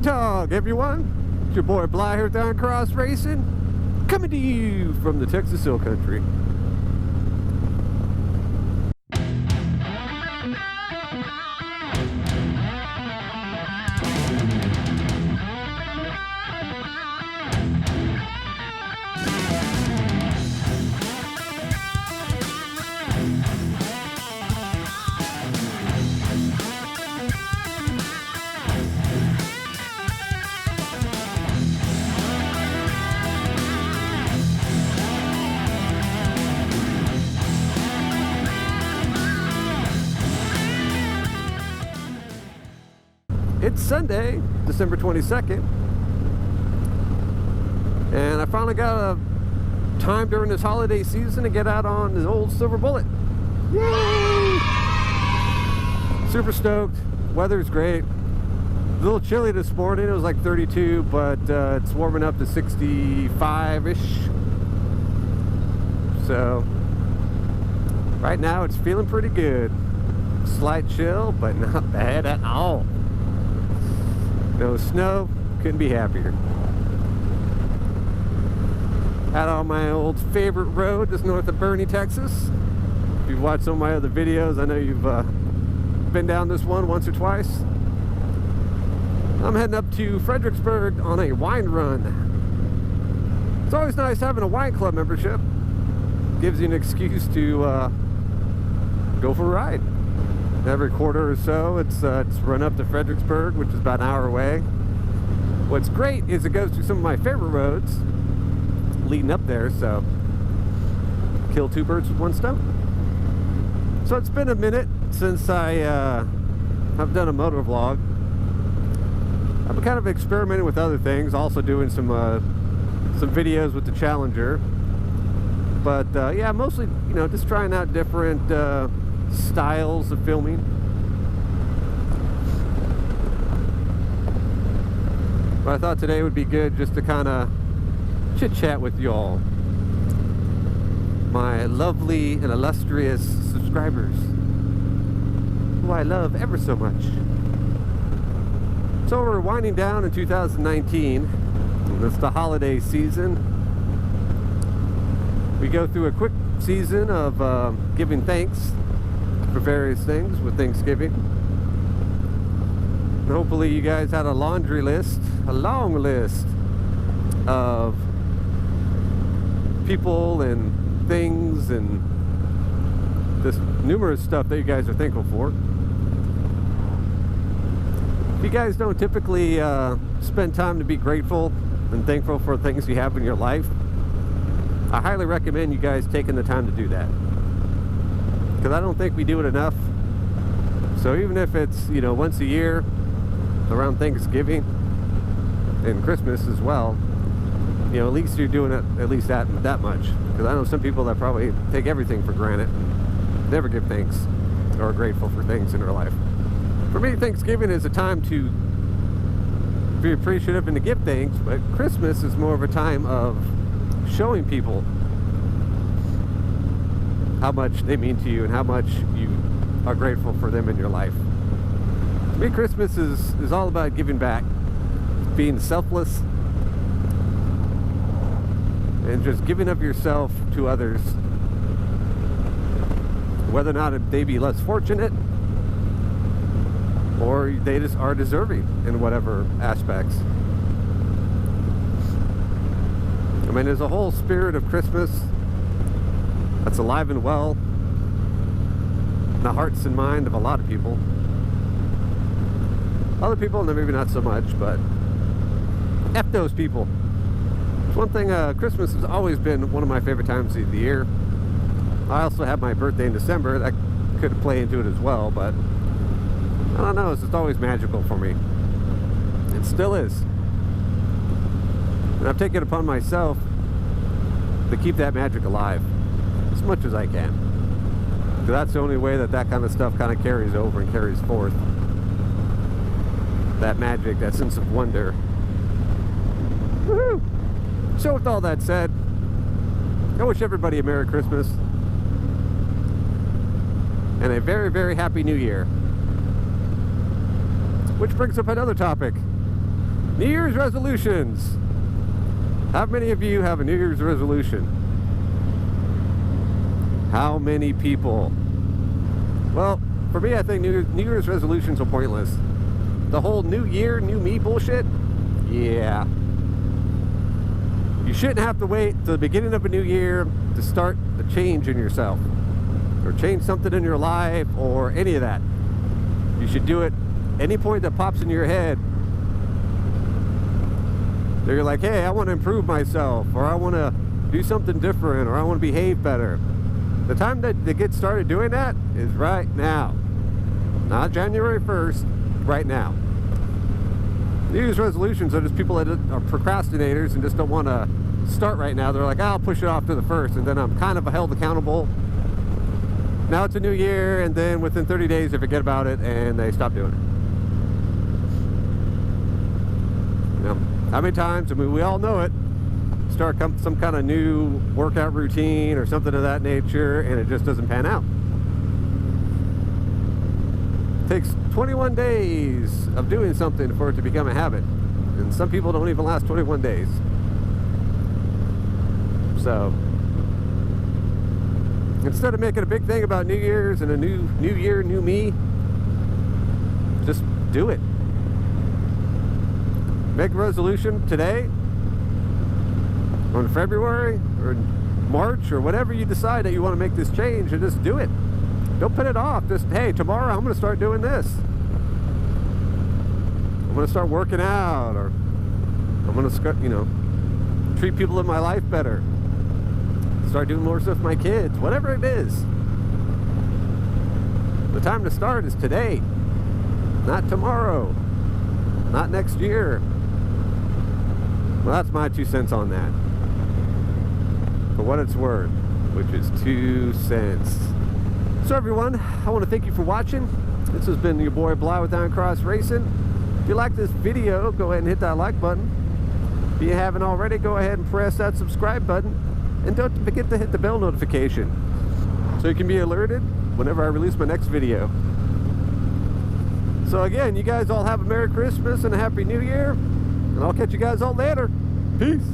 Dog, everyone. It's your boy Bly here with IronCross Racing, coming to you from the Texas Hill Country. It's Sunday, December 22nd, and I finally got a time during this holiday season to get out on the old Silver Bullet. Yay! Super stoked. Weather's great. A little chilly this morning. It was like 32, but it's warming up to 65-ish. So right now it's feeling pretty good. Slight chill, but not bad at all. No snow, couldn't be happier. Out on my old favorite road, just north of Boerne, Texas. If you've watched some of my other videos, I know you've been down this one once or twice. I'm heading up to Fredericksburg on a wine run. It's always nice having a wine club membership. Gives you an excuse to go for a ride. Every quarter or so, it's run up to Fredericksburg, which is about an hour away. What's great is it goes through some of my favorite roads leading up there, so kill two birds with one stone. So it's been a minute since I've done a motor vlog. I've been kind of experimenting with other things, also doing some videos with the Challenger. But yeah, mostly, you know, just trying out different styles of filming. But I thought today would be good just to kind of chit chat with y'all, my lovely and illustrious subscribers, who I love ever so much. So we're winding down in 2019. It's the holiday season. We go through a quick season of giving thanks for various things with Thanksgiving. And hopefully you guys had a laundry list, a long list of people and things and this numerous stuff that you guys are thankful for. If you guys don't typically spend time to be grateful and thankful for things you have in your life, I highly recommend you guys taking the time to do that. Because I don't think we do it enough. So even if it's, you know, once a year around Thanksgiving and Christmas as well, you know, at least you're doing it at least that much. Because I know some people that probably take everything for granted and never give thanks or are grateful for things in their life. For me, Thanksgiving is a time to be appreciative and to give thanks, but Christmas is more of a time of showing people how much they mean to you and how much you are grateful for them in your life. To me, Christmas is all about giving back, being selfless, and just giving of yourself to others, whether or not they be less fortunate or they just are deserving in whatever aspects. I mean, there's a whole spirit of Christmas that's alive and well in the hearts and mind of a lot of people. Other people, maybe not so much, but F those people. It's one thing, Christmas has always been one of my favorite times of the year. I also have my birthday in December. That could play into it as well, but I don't know, it's just always magical for me. It still is. And I've taken it upon myself to keep that magic alive as much as I can. Because that's the only way that kind of stuff kind of carries over and carries forth. That magic, that sense of wonder. Woohoo! So with all that said, I wish everybody a Merry Christmas and a very, very Happy New Year. Which brings up another topic. New Year's resolutions. How many of you have a New Year's resolution? How many people? Well, for me, I think New Year's resolutions are pointless. The whole new year, new me bullshit, yeah. You shouldn't have to wait till the beginning of a new year to start a change in yourself, or change something in your life, or any of that. You should do it any point that pops into your head. You're like, hey, I want to improve myself, or I want to do something different, or I want to behave better. The time that they get started doing that is right now. Not January 1st, right now. New Year's resolutions are just people that are procrastinators and just don't want to start right now. They're like, I'll push it off to the 1st, and then I'm kind of held accountable. Now it's a new year, and then within 30 days they forget about it and they stop doing it. You know, how many times, I mean, we all know it, start some kind of new workout routine or something of that nature, and it just doesn't pan out. It takes 21 days of doing something for it to become a habit, and some people don't even last 21 days. So instead of making a big thing about New Year's and a new year, new me, just do it. Make a resolution today, or in February, or in March, or whatever you decide that you want to make this change, and just do it. Don't put it off. Just, hey, tomorrow I'm going to start doing this. I'm going to start working out, or I'm going to, you know, treat people in my life better. Start doing more stuff with my kids, whatever it is. The time to start is today, not tomorrow, not next year. Well, that's my 2 cents on that. For what it's worth, which is 2 cents. So everyone, I want to thank you for watching. This has been your boy Bly with IronCross Racing. If you like this video, go ahead and hit that like button. If you haven't already, go ahead and press that subscribe button. And don't forget to hit the bell notification so you can be alerted whenever I release my next video. So again, you guys all have a Merry Christmas and a Happy New Year. And I'll catch you guys all later. Peace.